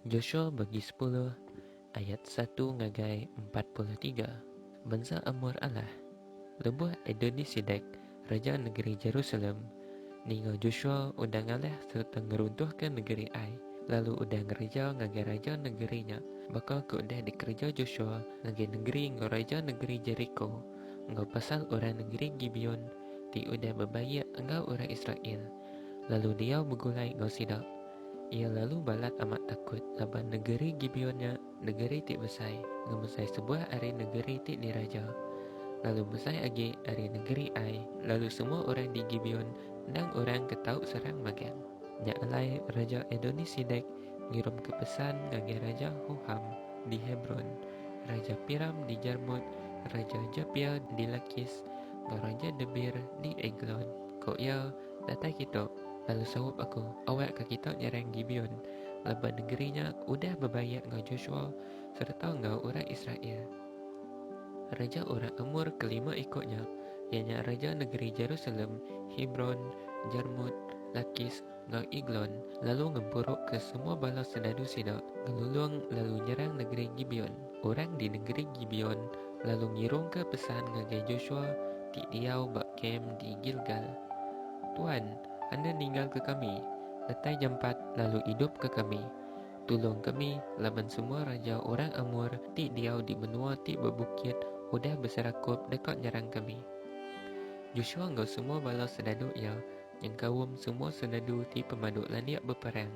Joshua bagi 10 ayat 1 ngagai 43. Bangsa Amor Allah lebuh Adoni-Sedek raja negeri Jerusalem ningo Joshua udang Allah serta ngeruntuhkan negeri Ai. Lalu udang raja ngagai raja negerinya bakal ke udah dikerja Joshua ngagai negeri ngau raja negeri Jericho ngau pasal orang negeri Gibeon ti udah bebayak engau orang Israel. Lalu dia begulai ngau sidak. Ia lalu balat amat takut laban negeri Gibeonnya negeri ti besai ngemesai sebuah ari negeri ti diraja. Lalu besai agi ari negeri Ai. Lalu semua orang di Gibeon dan orang ketau serang magang. Nya alai Raja Adoni-Sedek ngirim ke pesan ngage Raja Hoham di Hebron, Raja Piram di Jarmut, Raja Japia di Lakis, Raja Debir di Eglon. Kok ya datai kita. Lalu sahut aku, awak ke kita nyerang Gibeon. Lebat negerinya udah bebayak ngau Joshua serta ngau orang Israel. Raja orang Amor kelima ikutnya, ianya Raja negeri Jerusalem, Hebron, Jarmut, Lakis, ngau Eglon. Lalu ngempuruk ke semua bala sedadu sidak, ngelulung lalu nyerang negeri Gibeon. Orang di negeri Gibeon lalu ngirung ke pesan ngagai Joshua ti diau bak kem di Gilgal. Tuan, Anda ninggal ke kami, letai jampat lalu hidup ke kami. Tolong kami laban semua raja orang Amor ti diau di benua ti berbukit udah berserakup dekat nyerang kami. Joshua ngau semua bala sedadu ia yang kawum semua sedadu ti pemaduk landiak berperang.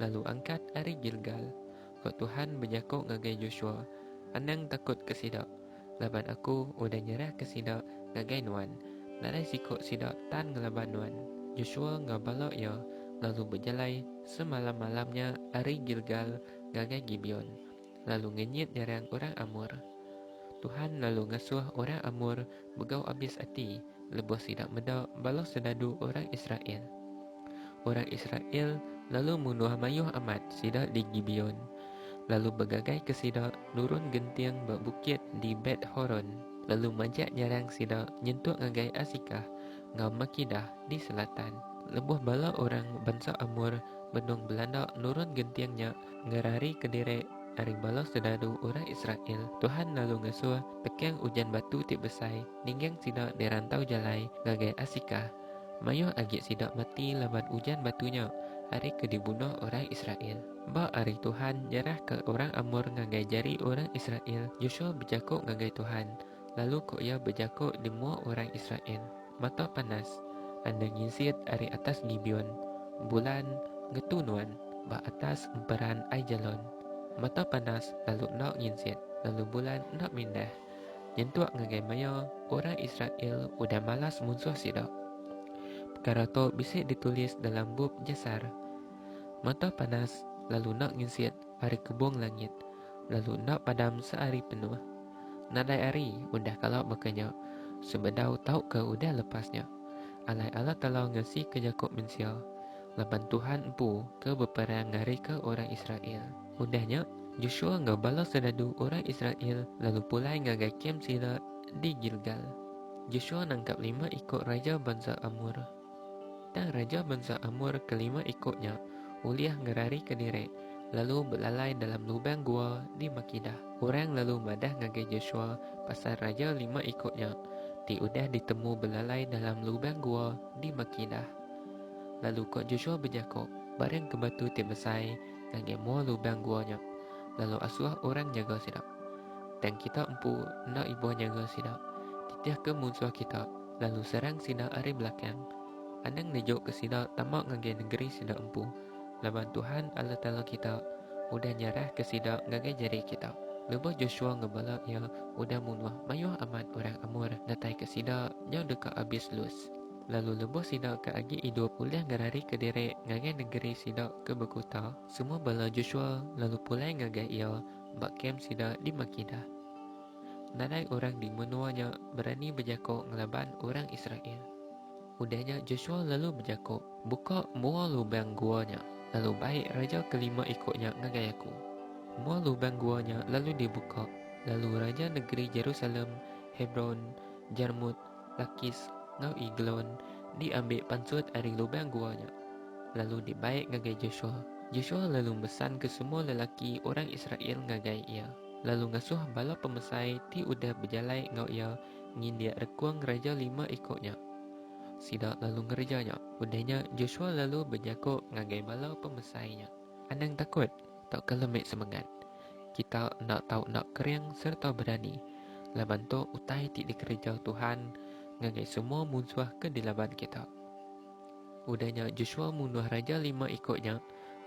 Lalu angkat ari Gilgal. Kau Tuhan berjakuk ngagai Joshua, anang takut ke sidak. Laban aku udah nyerah ke sidak ngagai nuan. Lalai sikuk sidak tan ngelaban nuan. Joshua ngau balok ia lalu berjalai semalam-malamnya ari Gilgal ngagai Gibeon. Lalu ngenyit nyerang orang Amor. Tuhan lalu ngasuh orang Amor begau abis hati lebuh sidak medak balok sedadu orang Israel. Orang Israel lalu munuh mayuh amat sidak di Gibeon. Lalu bergagai ke sidak nurun gentiang bak bukit di Bet Horon. Lalu majak nyerang sidak nyentuk ngagai Asikah ngau Makidah di selatan. Lebuh bala orang bangsa Amor benung Belanda nurun gentiangnya ngerari ke direk ari bala sedadu orang Israel. Tuhan lalu ngasuh pekeng hujan batu ti besai ninggeng sidak dirantau jalai ngagai Asikah. Mayuh agik sidak mati laban hujan batunya hari ke dibunuh orang Israel. Ba hari Tuhan jarah ke orang Amor ngagai jari orang Israel. Joshua berjakuk ngagai Tuhan. Lalu kok ia berjakuk di mua orang Israel. Mata panas anda ngisit hari atas Gibeon. Bulan ngetunuan ba atas emperan Aijalon. Mata panas lalu nak nginsit. Lalu bulan nak mindah. Nyentuak ngagai maya orang Israel udah malas musuh sidak. Perkara tu bisa ditulis dalam bub jasar. Mata panas lalu nak nginsit hari kebong langit. Lalu nak padam sehari penuh. Nadai hari udah kalau berkenyak. Sebedau tahu ke udah lepasnya. Alai Allah telah ngasih ke Yakub mensia. Laban Tuhan empu ke berperang ngari ke orang Israel. Udahnya Joshua ngau balas sedadu orang Israel lalu pulai ngagai kem sila di Gilgal. Joshua nangkap 5 ikut raja bangsa Amor. Dan raja bangsa Amor kelima ikutnya uliah ngerari ke direk lalu berlalai dalam lubang gua di Makidah. Orang lalu madah ngagai Joshua pasal raja 5 ikutnya ti udah ditemu berlalai dalam lubang gua di Makidah. Lalu kok Joshua berjakuk bareng ke batu ti besai ngagai mua lubang guanya. Lalu asuah orang jaga sidak. Dan kita empu nak ibu jaga sidak. Titiah ke musuh kita lalu serang sidak ari belakang. Anang nejuk ke sidak tamak ngagai negeri sidak empu. Laban Tuhan Allah Ta'ala kita udah nyarah ke sidak ngagai jari kita. Lepas Joshua ngebalak ya udah munuh mayuh amat orang Amor natai ke sidak jauh dekat abis lus. Lalu lepas sidak ke agi hidup uliah ngerari ke direk ngagai negeri sidak ke berkota. Semua bala Joshua lalu pulai ngagai ia bak kem sidak di Makidah. Nadai orang di menuanya berani berjakuk ngelaban orang Israel. Udahnya Joshua lalu berjakuk buka mua lubang guanya. Lalu baik raja kelima ikutnya ngagai aku. Mua lubang guanya lalu dibuka. Lalu raja negeri Jerusalem, Hebron, Jarmut, Lakis, ngau Eglon diambil pansut dari lubang guanya. Lalu dibaik ngagai Joshua. Joshua lalu mesan ke semua lelaki orang Israel ngagai ia. Lalu ngasuh bala pemesai ti udah berjalai ngau ia ngin dia rekuang raja 5 ikutnya. Sidak lalu ngerjanya. Udahnya Joshua lalu berjakuk ngagai bala pemesainya. Anang takut, tak kelemik semangat. Kita nak tahu nak kering serta berani. Laban tu utai ti dikerja Tuhan ngagai semua musuh ke di laban kita. Udahnya Joshua munuh raja 5 ikutnya,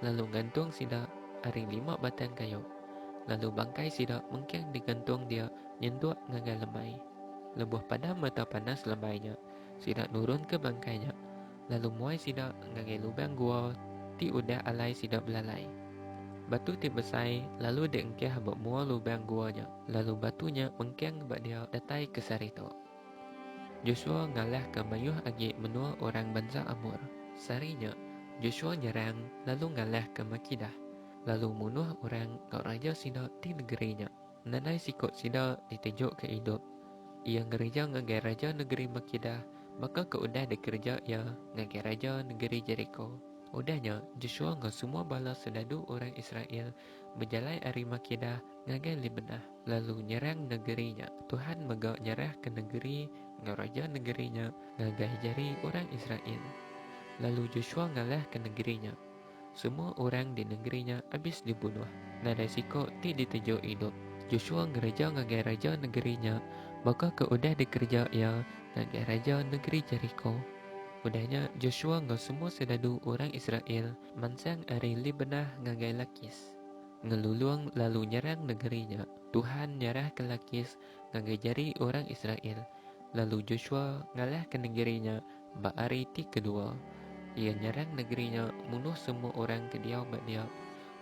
lalu gantung sida hari 5 batang kayu. Lalu bangkai sida mungkin digantung dia nyentuh ngagai lemai. Lebuh pada mata panas lembainya, sida nurun ke bangkainya. Lalu muai sida ngagai lubang gua, ti udah alai sida belalai. Batu ti besai, lalu diengkeh bak mua lubang guanya. Lalu batunya mungkin bak dia datai ke sarito. Joshua ngalah ke mayuh agi menua orang bangsa Amor. Sarinya, Joshua nyerang lalu ngalah ke Makidah. Lalu munuh orang kau raja sida di negerinya. Nanai sikut sida ditejuk ke hidup. Ia ngereja ngagai raja negeri Makidah, maka keudah dikerja ia ngagai raja negeri Jericho. Udahnya, Joshua ngau semua bala sedadu orang Israel berjalai ari Makidah ngagai Libnah, lalu nyerang negerinya. Tuhan megak nyerah ke negeri ngau raja negerinya ngagai jari orang Israel. Lalu Joshua ngalah ke negerinya. Semua orang di negerinya habis dibunuh. Nada sikok ti ditejuk hidup. Joshua ngereja ngagai raja negerinya, maka keudah dikerja ia ngagai raja negeri Jericho. Udahnya Joshua ngau semua sedadu orang Israel mansang ari Libnah ngagai Lakis. Ngeluluang lalu nyerang negerinya. Tuhan nyerah ke Lakis ngagai jari orang Israel. Lalu Joshua ngalah ke negerinya bak ari ti kedua. Ia nyerang negerinya, munuh semua orang ke dia bak dia.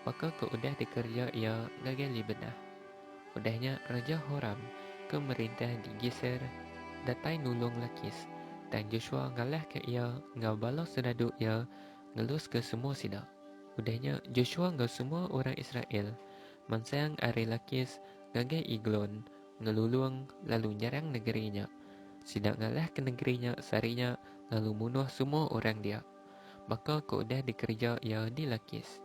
Maka keudah dikerja ia ngagai Libnah. Udahnya Raja Horam ke merintah di Geser datai nulung Lakis. Dan Joshua ngalah ke ia ngau bala sedadu ia ngelus ke semua sida. Udahnya Joshua ngau semua orang Israel mansang ari Lakis ngagai Iglon ngeluluang lalu nyerang negerinya. Sida ngalah ke negerinya sarinya lalu munuh semua orang dia. Maka keudah dikerja ia di Lakis.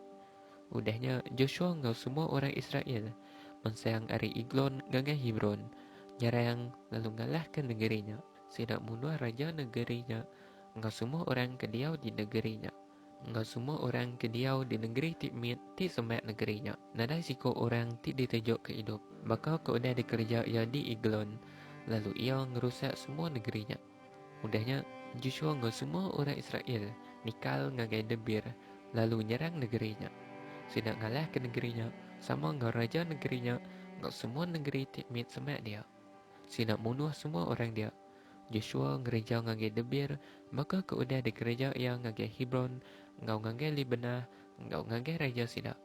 Udahnya Joshua ngau semua orang Israel mansang ari Iglon ngagai Hebron nyerang lalu ngalah ke negerinya. Sidak munuh raja negerinya, engkau semua orang kediau di negerinya. Engkau semua orang kediau di negeri Tikmit, ti semak negerinya. Nadai siko orang ti ditejuk ke hidup. Bakal keudah dikerja ia di Iglon, lalu ia ngerusak semua negerinya. Udahnya Joshua engkau semua orang Israel nikal ngagai Debir, lalu nyerang negerinya. Sidak ngalah ke negerinya, sama engkau raja negerinya, engkau semua negeri Tikmit semak dia. Sidak munuh semua orang dia. Joshua ngereja ngagai Debir, maka keudah dikerja ia ngagai Hebron, ngau ngagai Libnah, ngau ngagai raja sida.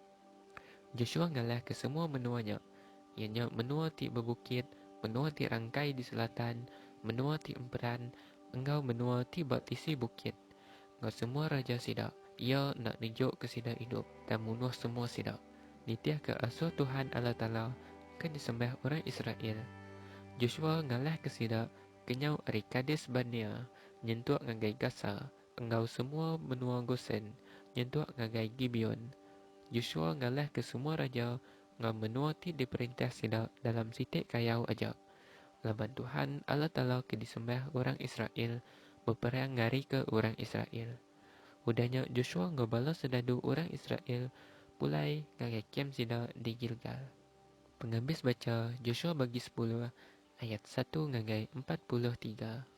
Joshua ngalah ke semua menuanya, ianya menua ti bebukit, menua ti rangkai di selatan, menua ti emperan, engkau menua ti batisi bukit. Ngau semua raja sida, ia nak nijuk ke sida hidup, dan munuh semua sida. Nitiah ke asuh Tuhan Allah Ta'ala, ke disembah orang Israel. Joshua ngalah ke sida, kenyau ari Kades Barnea, nyentuak ngagai Gasa, engkau semua benua Gosen, nyentuak ngagai Gibeon. Joshua ngalah ke semua raja, ngau menua ti diperintah sida dalam sitik kayau aja. Laban Tuhan Allah Ta'ala ke disembah orang Israel, berperang ngari ke orang Israel. Udahnya Joshua ngau balas sedadu orang Israel, pulai ngagai kem sida di Gilgal. Penghabis baca Joshua bagi 10 ayat 1 ngagai 43.